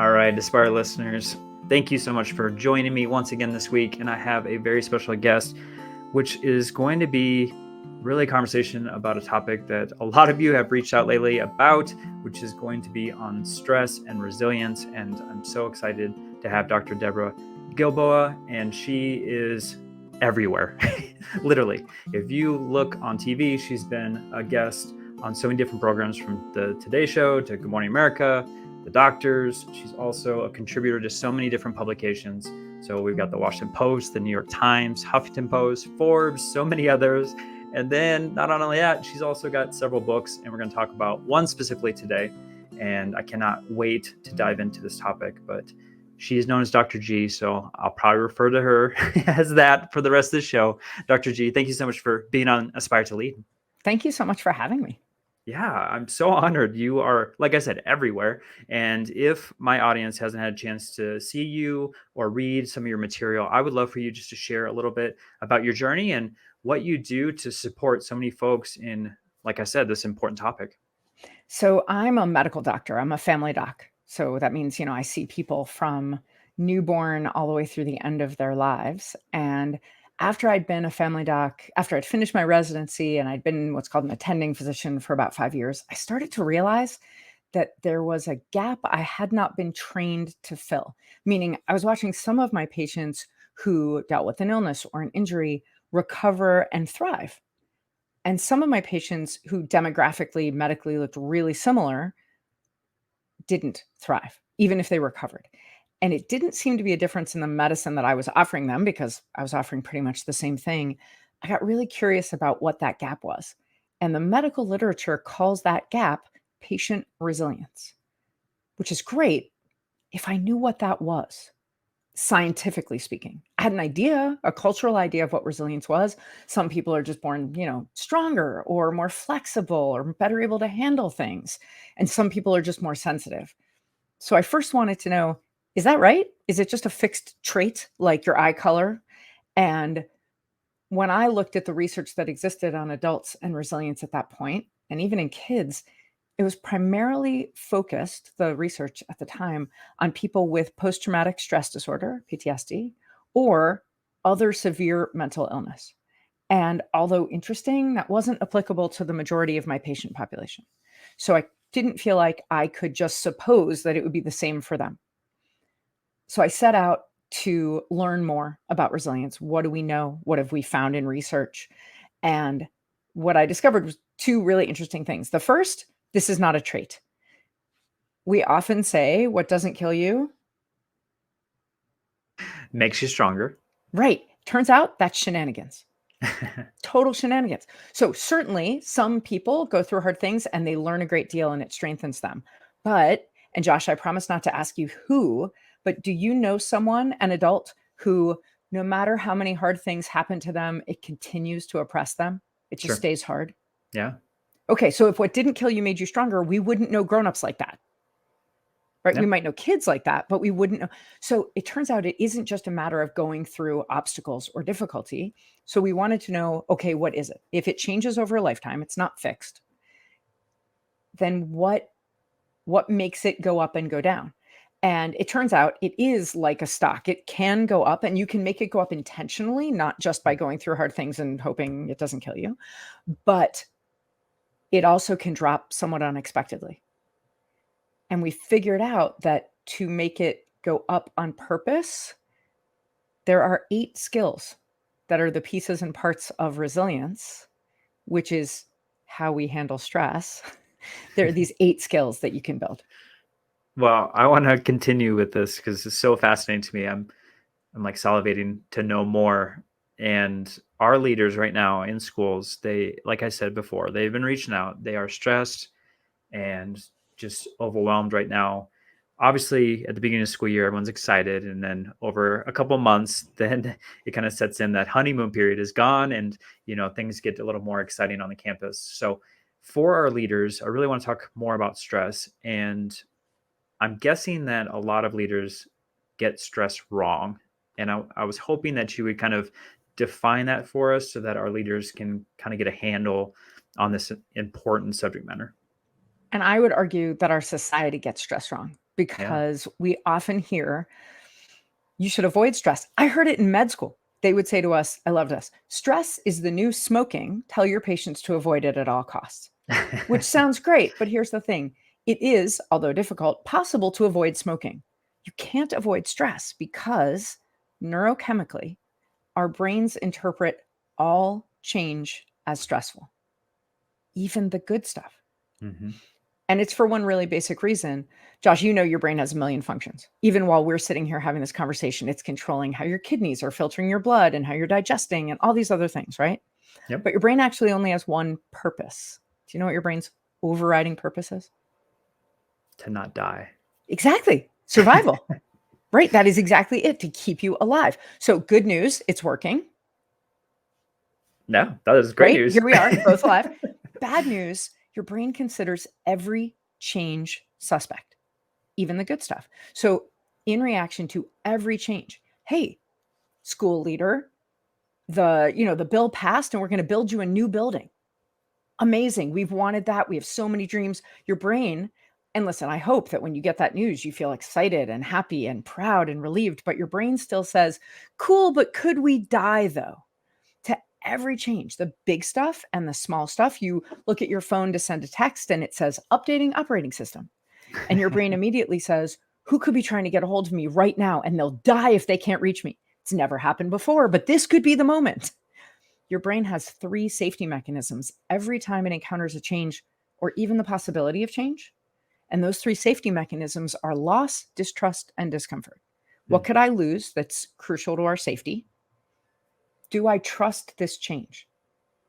All right, Aspire listeners, thank you so much for joining me once again this week. And I have a very special guest, which is going to be really a conversation about a topic that a lot of you have reached out lately about, which is going to be on stress and resilience. And I'm so excited to have Dr. Deborah Gilboa, and she is everywhere, literally. If you look on TV, she's been a guest on so many different programs, from the Today Show to Good Morning America, The Doctors. She's also a contributor to so many different publications. So we've got the Washington Post, the New York Times, Huffington Post, Forbes, so many others. And then not only that, she's also got several books, and we're going to talk about one specifically today. And I cannot wait to dive into this topic, but she is known as Dr. G, so I'll probably refer to her as that for the rest of the show. Dr. G, thank you so much for being on Aspire to Lead. Thank you so much for having me. Yeah, I'm so honored. You are, like I said, everywhere. And if my audience hasn't had a chance to see you or read some of your material, I would love for you just to share a little bit about your journey and what you do to support so many folks in, like I said, this important topic. So I'm a medical doctor. I'm a family doc. So that means, I see people from newborn all the way through the end of their lives. And after I'd been a family doc, after I'd finished my residency and I'd been what's called an attending physician for about 5 years, I started to realize that there was a gap I had not been trained to fill. Meaning I was watching some of my patients who dealt with an illness or an injury recover and thrive. And some of my patients who demographically, medically looked really similar didn't thrive, even if they recovered. And it didn't seem to be a difference in the medicine that I was offering them, because I was offering pretty much the same thing. I got really curious about what that gap was. And the medical literature calls that gap patient resilience, which is great if I knew what that was. Scientifically speaking, I had an idea, a cultural idea of what resilience was. Some people are just born, stronger or more flexible or better able to handle things. And some people are just more sensitive. So I first wanted to know, is that right? Is it just a fixed trait like your eye color? And when I looked at the research that existed on adults and resilience at that point, and even in kids, it was primarily focused, the research at the time, on people with post-traumatic stress disorder, PTSD, or other severe mental illness. And although interesting, that wasn't applicable to the majority of my patient population. So I didn't feel like I could just suppose that it would be the same for them. So I set out to learn more about resilience. What do we know? What have we found in research? And what I discovered was two really interesting things. The first, this is not a trait. We often say, what doesn't kill you makes you stronger. Right. Turns out that's shenanigans. Total shenanigans. So certainly some people go through hard things and they learn a great deal and it strengthens them. But, and Josh, I promise not to ask you who, but do you know someone, an adult, who no matter how many hard things happen to them, it continues to oppress them? It just stays hard. Yeah. Okay. So if what didn't kill you made you stronger, we wouldn't know grownups like that. Right. We might know kids like that, but we wouldn't know. So it turns out it isn't just a matter of going through obstacles or difficulty. So we wanted to know, okay, what is it? If it changes over a lifetime, it's not fixed. Then what makes it go up and go down? And it turns out it is like a stock. It can go up, and you can make it go up intentionally, not just by going through hard things and hoping it doesn't kill you, but it also can drop somewhat unexpectedly. And we figured out that to make it go up on purpose, there are 8 skills that are the pieces and parts of resilience, which is how we handle stress. There are these 8 skills that you can build. Well, I want to continue with this because it's so fascinating to me. I'm like salivating to know more. And our leaders right now in schools, they, like I said before, they've been reaching out. They are stressed and just overwhelmed right now. Obviously, at the beginning of the school year, everyone's excited. And then over a couple of months, then it kind of sets in that honeymoon period is gone. And, things get a little more exciting on the campus. So for our leaders, I really want to talk more about stress. And I'm guessing that a lot of leaders get stress wrong. And I was hoping that you would kind of define that for us so that our leaders can kind of get a handle on this important subject matter. And I would argue that our society gets stress wrong. because we often hear, you should avoid stress. I heard it in med school. They would say to us, I loved this, stress is the new smoking. Tell your patients to avoid it at all costs, which sounds great. But here's the thing. It is, although difficult, possible to avoid smoking. You can't avoid stress because neurochemically, our brains interpret all change as stressful, even the good stuff. Mm-hmm. And it's for one really basic reason. Josh, you know your brain has a million functions. Even while we're sitting here having this conversation, it's controlling how your kidneys are filtering your blood and how you're digesting and all these other things, right? Yep. But your brain actually only has one purpose. Do you know what your brain's overriding purpose is? To not die. Exactly. Survival. Right. That is exactly it, to keep you alive. So good news, it's working. No, that is great news. Here we are, both alive. Bad news, your brain considers every change suspect, even the good stuff. So in reaction to every change, hey, school leader, the bill passed and we're going to build you a new building. Amazing. We've wanted that. We have so many dreams. Your brain, and listen, I hope that when you get that news, you feel excited and happy and proud and relieved, but your brain still says, cool, but could we die though? To every change, the big stuff and the small stuff, you look at your phone to send a text and it says updating operating system. And your brain immediately says, who could be trying to get a hold of me right now? And they'll die if they can't reach me. It's never happened before, but this could be the moment. Your brain has 3 safety mechanisms every time it encounters a change or even the possibility of change. And those 3 safety mechanisms are loss, distrust, and discomfort. What could I lose that's crucial to our safety? Do I trust this change?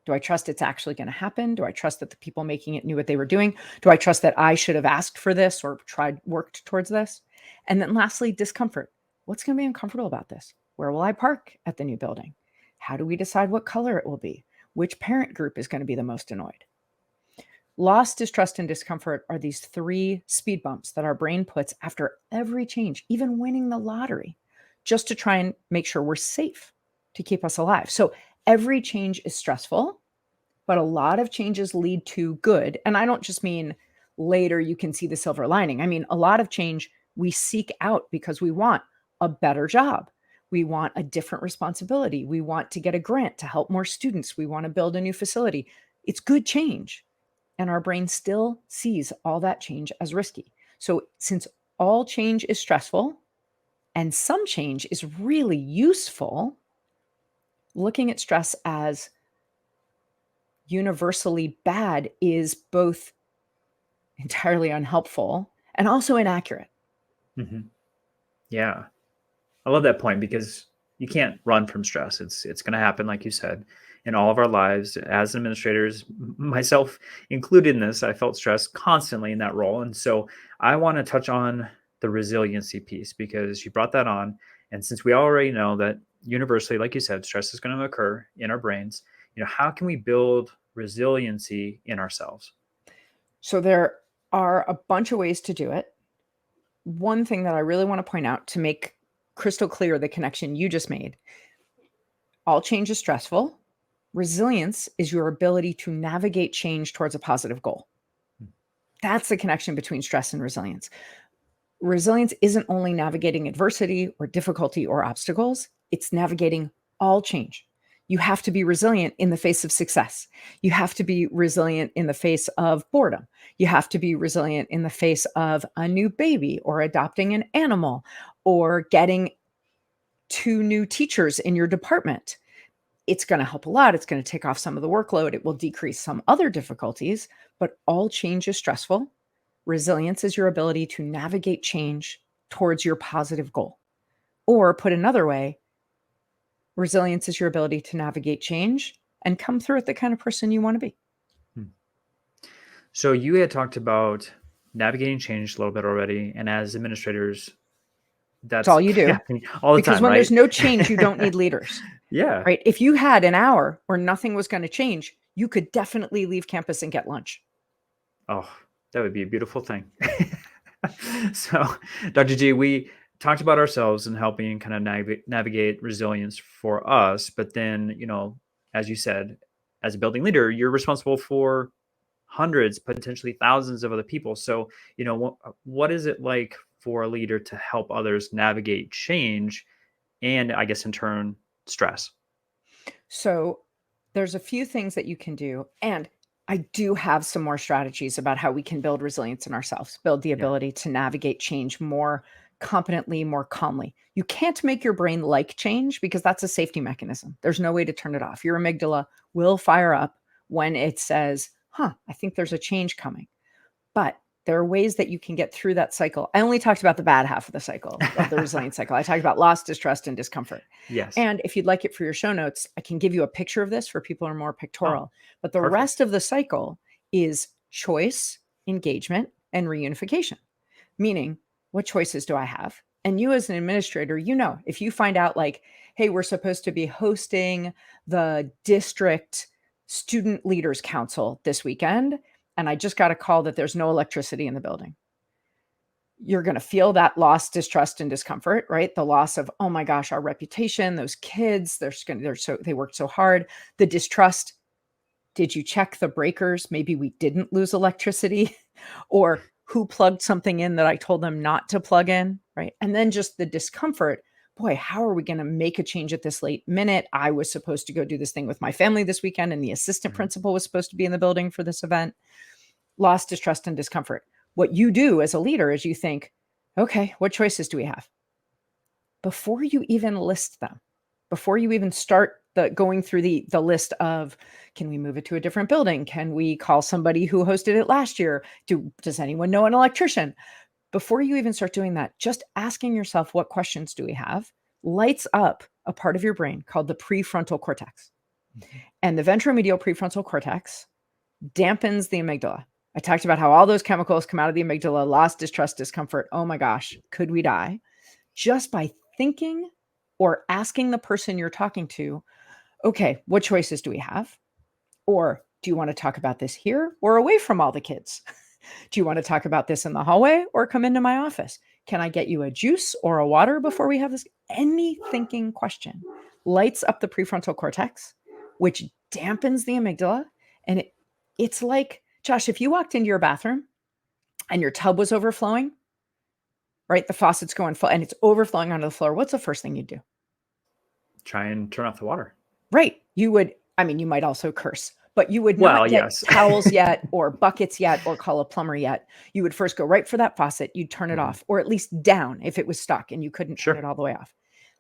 Do I trust it's actually going to happen? Do I trust that the people making it knew what they were doing? Do I trust that I should have asked for this or worked towards this? And then lastly, discomfort. What's going to be uncomfortable about this? Where will I park at the new building? How do we decide what color it will be? Which parent group is going to be the most annoyed? Loss, distrust, and discomfort are these 3 speed bumps that our brain puts after every change, even winning the lottery, just to try and make sure we're safe, to keep us alive. So every change is stressful, but a lot of changes lead to good. And I don't just mean later you can see the silver lining. I mean, a lot of change we seek out because we want a better job. We want a different responsibility. We want to get a grant to help more students. We want to build a new facility. It's good change. And our brain still sees all that change as risky. So since all change is stressful and some change is really useful, looking at stress as universally bad is both entirely unhelpful and also inaccurate. Mm-hmm. Yeah. I love that point because you can't run from stress. It's going to happen, like you said, in all of our lives. As administrators, myself included in this, I felt stress constantly in that role. And so I want to touch on the resiliency piece because you brought that on. And since we already know that universally, like you said, stress is going to occur in our brains, how can we build resiliency in ourselves? So there are a bunch of ways to do it. One thing that I really want to point out to make crystal clear the connection you just made. All change is stressful. Resilience is your ability to navigate change towards a positive goal. That's the connection between stress and resilience. Resilience isn't only navigating adversity or difficulty or obstacles, it's navigating all change. You have to be resilient in the face of success. You have to be resilient in the face of boredom. You have to be resilient in the face of a new baby or adopting an animal or getting 2 new teachers in your department. It's going to help a lot. It's going to take off some of the workload. It will decrease some other difficulties, but all change is stressful. Resilience is your ability to navigate change towards your positive goal. Or put another way, resilience is your ability to navigate change and come through it the kind of person you want to be. So you had talked about navigating change a little bit already. And as administrators, that's all you do. All the because time, when right? There's no change, you don't need leaders. Yeah. Right. If you had an hour where nothing was going to change, you could definitely leave campus and get lunch. Oh, that would be a beautiful thing. So, Dr. G, we talked about ourselves and helping kind of navigate resilience for us. But then, as you said, as a building leader, you're responsible for hundreds, potentially thousands of other people. So, what is it like for a leader to help others navigate change and, I guess, in turn, stress? So there's a few things that you can do. And I do have some more strategies about how we can build resilience in ourselves, build the Yeah. ability to navigate change more competently, more calmly. You can't make your brain like change because that's a safety mechanism. There's no way to turn it off. Your amygdala will fire up when it says, I think there's a change coming. But there are ways that you can get through that cycle. I only talked about the bad half of the cycle, of the resilience cycle. I talked about loss, distrust, and discomfort. Yes. And if you'd like it for your show notes, I can give you a picture of this for people who are more Oh, pictorial. But the perfect. rest of the cycle is choice, engagement, and reunification. Meaning, what choices do I have? And you as an administrator, if you find out like, hey, we're supposed to be hosting the district student leaders council this weekend, and I just got a call that there's no electricity in the building. You're going to feel that loss, distrust, and discomfort, right? The loss of, oh my gosh, our reputation, those kids, they worked so hard. The distrust, did you check the breakers? Maybe we didn't lose electricity, or who plugged something in that I told them not to plug in, right? And then just the discomfort. Boy, how are we going to make a change at this late minute? I was supposed to go do this thing with my family this weekend, and the assistant principal was supposed to be in the building for this event. Loss, distrust, and discomfort. What you do as a leader is you think, okay, what choices do we have? Before you even list them, before you even start going through the list of, can we move it to a different building? Can we call somebody who hosted it last year? Does anyone know an electrician? Before you even start doing that, just asking yourself, what questions do we have, lights up a part of your brain called the prefrontal cortex. And the ventromedial prefrontal cortex dampens the amygdala. I talked about how all those chemicals come out of the amygdala, loss, distrust, discomfort. Oh my gosh, could we die? Just by thinking or asking the person you're talking to, okay, what choices do we have? Or do you want to talk about this here or away from all the kids? Do you want to talk about this in the hallway or come into my office? Can I get you a juice or a water before we have this? Any thinking question lights up the prefrontal cortex, which dampens the amygdala. And it's like, Josh, if you walked into your bathroom and your tub was overflowing, right? The faucet's going full and it's overflowing onto the floor. What's the first thing you'd do? Try and turn off the water. Right. You might also curse, but you would Well, not get yes. towels yet or buckets yet or call a plumber yet. You would first go right for that faucet. You'd turn it off or at least down if it was stuck and you couldn't turn it all the way off.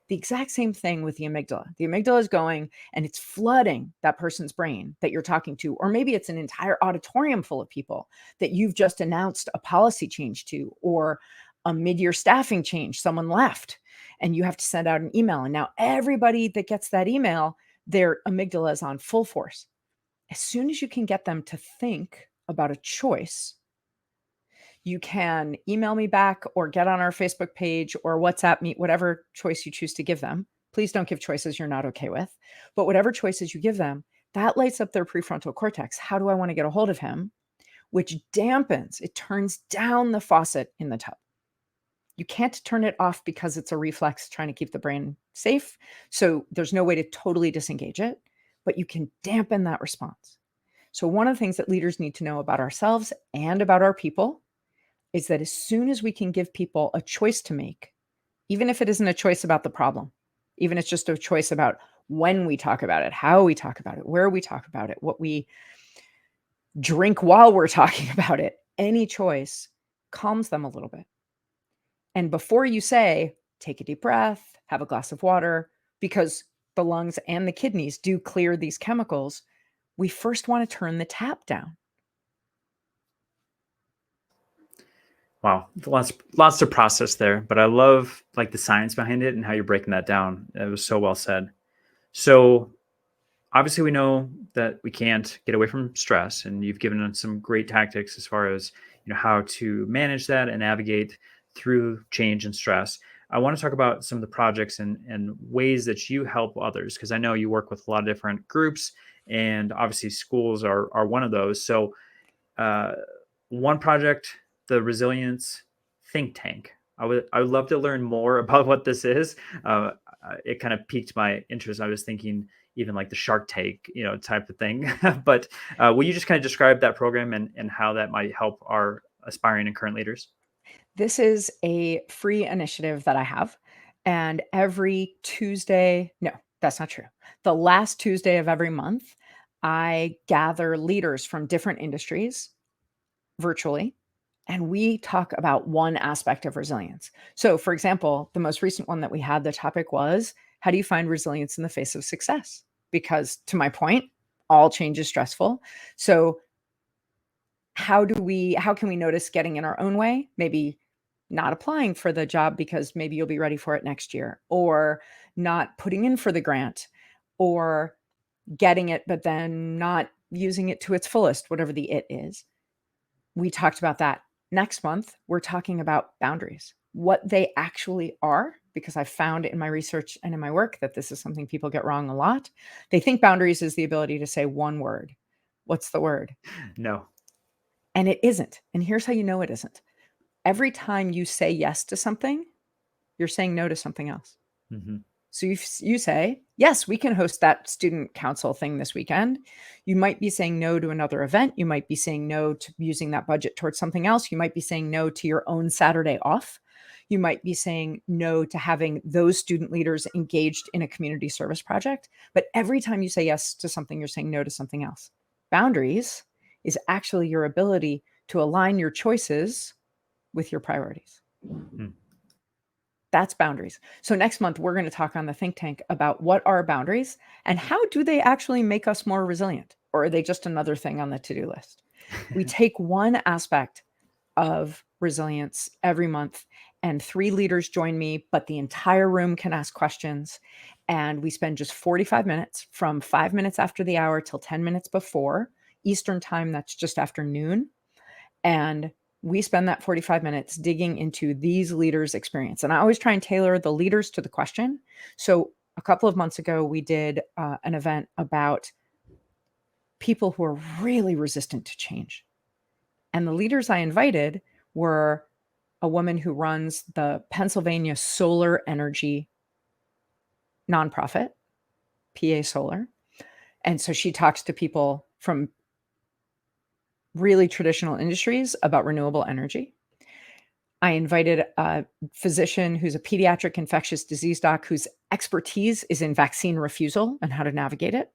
The exact same thing with the amygdala. The amygdala is going and it's flooding that person's brain that you're talking to, or maybe it's an entire auditorium full of people that you've just announced a policy change to, or a mid-year staffing change, someone left and you have to send out an email. And now everybody that gets that email, their amygdala is on full force. As soon as you can get them to think about a choice, you can email me back or get on our Facebook page or WhatsApp me, whatever choice you choose to give them. Please don't give choices you're not okay with. But whatever choices you give them, that lights up their prefrontal cortex. How do I want to get a hold of him? Which dampens, it turns down the faucet in the tub. You can't turn it off because it's a reflex trying to keep the brain safe. So there's no way to totally disengage it, but you can dampen that response. So one of the things that leaders need to know about ourselves and about our people is that as soon as we can give people a choice to make, even if it isn't a choice about the problem, even if it's just a choice about when we talk about it, how we talk about it, where we talk about it, what we drink while we're talking about it, any choice calms them a little bit. And before you say, take a deep breath, have a glass of water, because the lungs and the kidneys do clear these chemicals, we first want to turn the tap down. Wow, lots to process there, but I love like the science behind it and how you're breaking that down. It was so well said. So obviously we know that we can't get away from stress, and you've given us some great tactics as far as how to manage that and navigate through change and stress. I want to talk about some of the projects and ways that you help others, because I know you work with a lot of different groups, and obviously schools are one of those. So one project, the Resilience Think Tank. I would love to learn more about what this is. It kind of piqued my interest. I was thinking even like the Shark Tank, type of thing. But will you just kind of describe that program and how that might help our aspiring and current leaders? This is a free initiative that I have. And every Tuesday, no, that's not true. The last Tuesday of every month, I gather leaders from different industries virtually, and we talk about one aspect of resilience. So, for example, the most recent one that we had, the topic was, how do you find resilience in the face of success? Because to my point, all change is stressful. So, how can we notice getting in our own way? Maybe not applying for the job because maybe you'll be ready for it next year, or not putting in for the grant, or getting it but then not using it to its fullest, whatever the it is. We talked about that. Next month, we're talking about boundaries, what they actually are, because I found in my research and in my work that this is something people get wrong a lot. They think boundaries is the ability to say one word. What's the word? No. And it isn't. And here's how you know it isn't. Every time you say yes to something, you're saying no to something else. Mm-hmm. So you say, yes, we can host that student council thing this weekend. You might be saying no to another event. You might be saying no to using that budget towards something else. You might be saying no to your own Saturday off. You might be saying no to having those student leaders engaged in a community service project. But every time you say yes to something, you're saying no to something else. Boundaries is actually your ability to align your choices with your priorities. Mm. That's boundaries. So next month, we're going to talk on the think tank about what are boundaries and how do they actually make us more resilient? Or are they just another thing on the to-do list? We take one aspect of resilience every month, and 3 leaders join me, but the entire room can ask questions. And we spend just 45 minutes, from 5 minutes after the hour till 10 minutes before Eastern time. That's just after noon. And we spend that 45 minutes digging into these leaders' experience. And I always try and tailor the leaders to the question. So a couple of months ago, we did an event about people who are really resistant to change. And the leaders I invited were a woman who runs the Pennsylvania Solar Energy nonprofit, PA Solar. And so she talks to people from really traditional industries about renewable energy. I invited a physician who's a pediatric infectious disease doc whose expertise is in vaccine refusal and how to navigate it.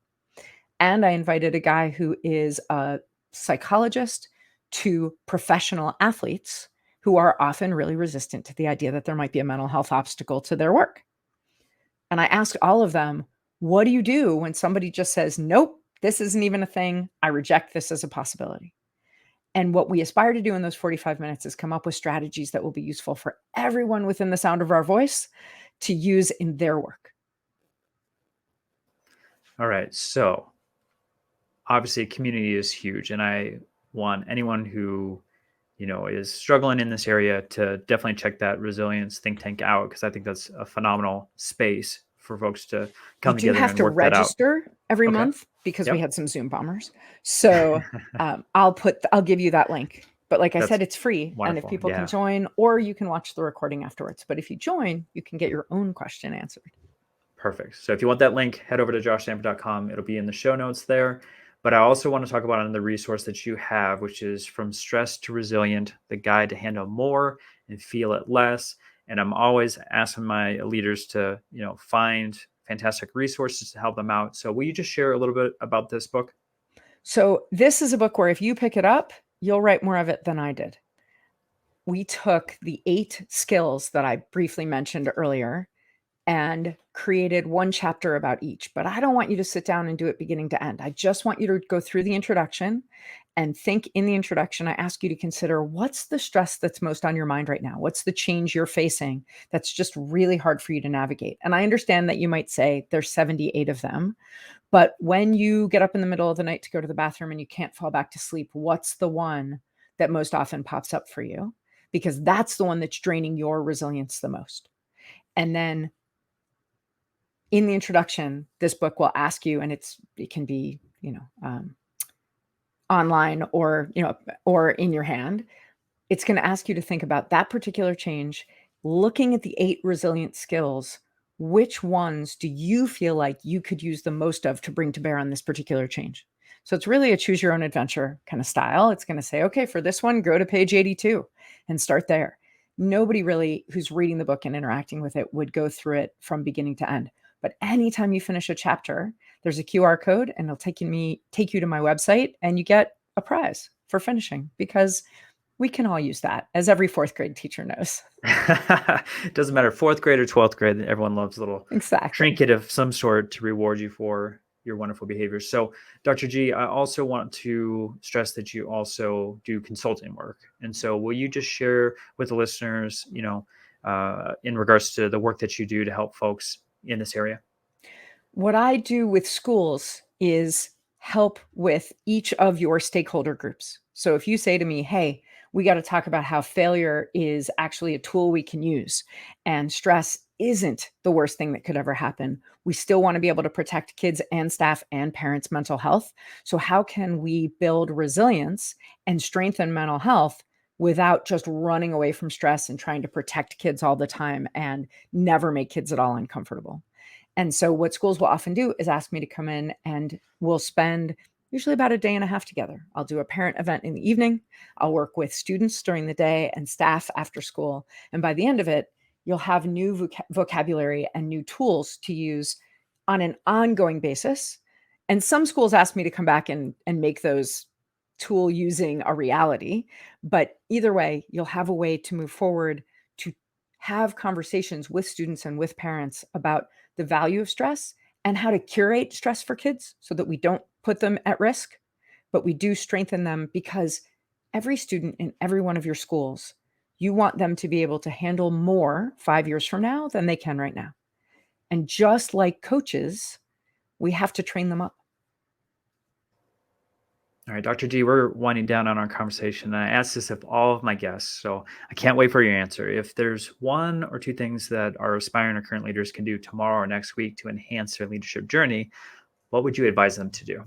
And I invited a guy who is a psychologist to professional athletes who are often really resistant to the idea that there might be a mental health obstacle to their work. And I asked all of them, what do you do when somebody just says, nope, this isn't even a thing. I reject this as a possibility. And what we aspire to do in those 45 minutes is come up with strategies that will be useful for everyone within the sound of our voice to use in their work. All right. So obviously community is huge, and I want anyone who is struggling in this area to definitely check that resilience think tank out, because I think that's a phenomenal space for folks to come You do together have and to work that out. register every Okay. month because we Yep. had some Zoom bombers. So I'll give you that link. But like I That's said, it's free. And if wonderful. people can Yeah. join, or you can watch the recording afterwards. But if you join, you can get your own question answered. Perfect. So if you want that link, head over to joshsanford.com. It'll be in the show notes there. But I also want to talk about another resource that you have, which is From Stress to Resilient, the guide to handle more and feel it less. And I'm always asking my leaders to, find fantastic resources to help them out. So will you just share a little bit about this book? So this is a book where if you pick it up, you'll write more of it than I did. We took the 8 skills that I briefly mentioned earlier and created one chapter about each. But I don't want you to sit down and do it beginning to end. I just want you to go through the introduction and think. In the introduction, I ask you to consider, what's the stress that's most on your mind right now? What's the change you're facing that's just really hard for you to navigate? And I understand that you might say there's 78 of them, but when you get up in the middle of the night to go to the bathroom and you can't fall back to sleep, what's the one that most often pops up for you? Because that's the one that's draining your resilience the most. And then in the introduction, this book will ask you, and it can be, online or in your hand. It's going to ask you to think about that particular change, looking at the 8 resilient skills. Which ones do you feel like you could use the most of to bring to bear on this particular change? So it's really a choose your own adventure kind of style. It's going to say, okay, for this one, go to page 82 and start there. Nobody really who's reading the book and interacting with it would go through it from beginning to end. But anytime you finish a chapter, there's a QR code and it'll take you to my website, and you get a prize for finishing, because we can all use that, as every fourth grade teacher knows. It doesn't matter, fourth grade or 12th grade, everyone loves a little Exactly. trinket of some sort to reward you for your wonderful behavior. So, Dr. G, I also want to stress that you also do consulting work. And so will you just share with the listeners, in regards to the work that you do to help folks in this area? What I do with schools is help with each of your stakeholder groups. So if you say to me, hey, we got to talk about how failure is actually a tool we can use, and stress isn't the worst thing that could ever happen. We still want to be able to protect kids and staff and parents' mental health. So how can we build resilience and strengthen mental health without just running away from stress and trying to protect kids all the time and never make kids at all uncomfortable? And so what schools will often do is ask me to come in, and we'll spend usually about a day and a half together. I'll do a parent event in the evening. I'll work with students during the day and staff after school. And by the end of it, you'll have new vocabulary and new tools to use on an ongoing basis. And some schools ask me to come back and make those tool using a reality. But either way, you'll have a way to move forward, to have conversations with students and with parents about the value of stress and how to curate stress for kids so that we don't put them at risk, but we do strengthen them, because every student in every one of your schools, you want them to be able to handle more 5 years from now than they can right now. And just like coaches, we have to train them up. All right, Dr. G, we're winding down on our conversation. And I asked this of all of my guests, so I can't wait for your answer. If there's one or two things that our aspiring or current leaders can do tomorrow or next week to enhance their leadership journey, what would you advise them to do?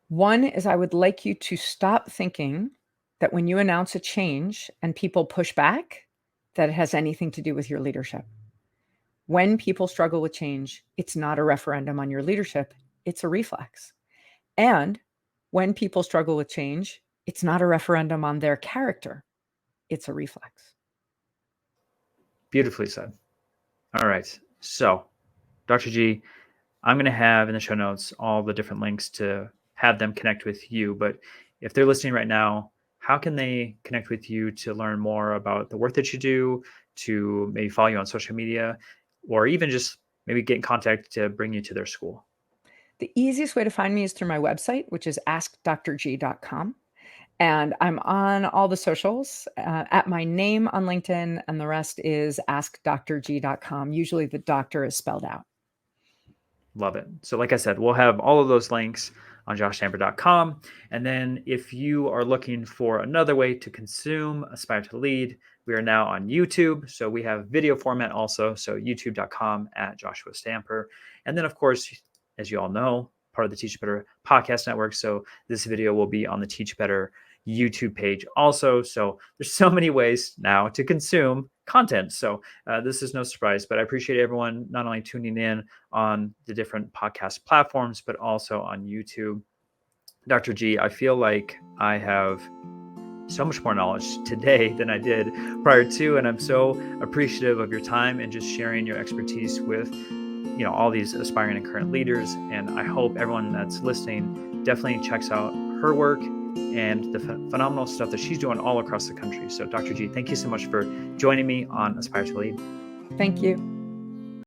One is, I would like you to stop thinking that when you announce a change and people push back, that it has anything to do with your leadership. When people struggle with change, it's not a referendum on your leadership, it's a reflex. And when people struggle with change, it's not a referendum on their character, it's a reflex. Beautifully said. All right. So, Dr. G, I'm going to have in the show notes all the different links to have them connect with you. But if they're listening right now, how can they connect with you to learn more about the work that you do, to maybe follow you on social media, or even just maybe get in contact to bring you to their school? The easiest way to find me is through my website, which is askdrg.com. And I'm on all the socials at my name on LinkedIn, and the rest is askdrg.com. Usually the doctor is spelled out. Love it. So like I said, we'll have all of those links on joshtamper.com. And then if you are looking for another way to consume Aspire to Lead, we are now on YouTube. So we have video format also. So youtube.com/Joshua Stamper. And then of course, as you all know, part of the Teach Better podcast network. So this video will be on the Teach Better YouTube page also. So there's so many ways now to consume content. So this is no surprise, but I appreciate everyone not only tuning in on the different podcast platforms, but also on YouTube. Dr. G, I feel like I have so much more knowledge today than I did prior to, and I'm so appreciative of your time and just sharing your expertise with all these aspiring and current leaders. And I hope everyone that's listening definitely checks out her work and the phenomenal stuff that she's doing all across the country. So Dr. G, thank you so much for joining me on Aspire to Lead. Thank you.